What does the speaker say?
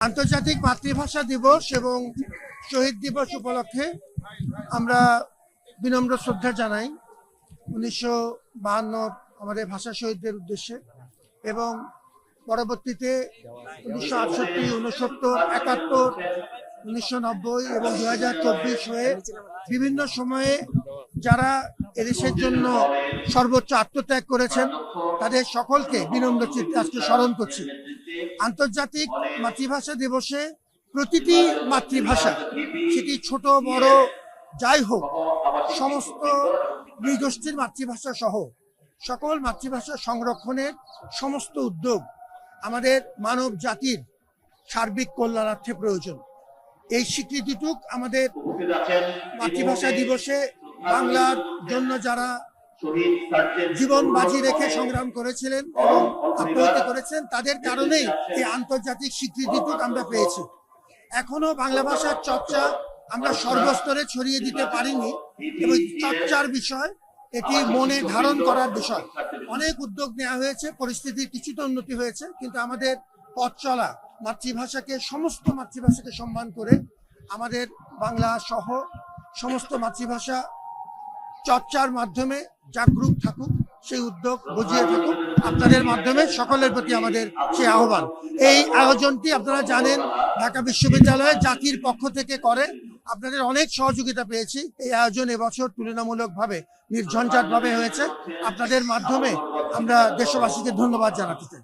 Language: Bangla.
আন্তর্জাতিক মাতৃভাষা দিবস এবং শহীদ দিবস উপলক্ষে আমরা বিনম্র শ্রদ্ধা জানাই 1952 আমাদের ভাষা শহীদদের উদ্দেশ্যে এবং পরবর্তীতে 1968, 69, 71, 1990 এবং 2024 হয়ে বিভিন্ন সময়ে যারা এদেশের জন্য সর্বোচ্চ আত্মত্যাগ করেছেন তাদের সকলকে বিনম্র চিত্তে আজকে স্মরণ করছি। আন্তর্জাতিক মাতৃভাষা দিবসে প্রতিটি মাতৃভাষা, সেটি ছোট বড় যাই হোক, সমস্ত নৃগোষ্ঠীর মাতৃভাষা সহ সকল মাতৃভাষা সংরক্ষণের সমস্ত উদ্যোগ আমাদের মানব জাতির সার্বিক কল্যাণার্থে প্রয়োজন। এই স্বীকৃতিটুক আমাদের মাতৃভাষা দিবসে বাংলার জন্য যারা জীবন বাজি রেখে সংগ্রাম করেছিলেন এবং আত্মহত্যা করেছেন তাদের কারণেই এই আন্তর্জাতিক স্বীকৃতিটুক আমরা পেয়েছি। এখনো বাংলা ভাষার চর্চা আমরা সর্বস্তরে ছড়িয়ে দিতে পারিনি এবং চর্চার বিষয়, এটি মনে ধারণ করার বিষয়। অনেক উদ্যোগ নেওয়া হয়েছে, পরিস্থিতির কিছুটা উন্নতি হয়েছে, কিন্তু আমাদের পথ চলা মাতৃভাষাকে, সমস্ত মাতৃভাষাকে সম্মান করে আমাদের বাংলা সহ সমস্ত মাতৃভাষা চর্চার মাধ্যমে জাগরুক থাকুক, সেই উদ্যোগ বুঝিয়ে থাকুক। আপনাদের মাধ্যমে সকলের প্রতি আমাদের সেই আহ্বান। এই আয়োজনটি আপনারা জানেন ঢাকা বিশ্ববিদ্যালয় জাতির পক্ষ থেকে করে। আপনাদের অনেক সহযোগিতা পেয়েছি। এই আয়োজন এবছর তুলনামূলকভাবে নির্ঝঞ্ঝাটভাবে হয়েছে। আপনাদের মাধ্যমে আমরা দেশবাসীকে ধন্যবাদ জানাতে চাই।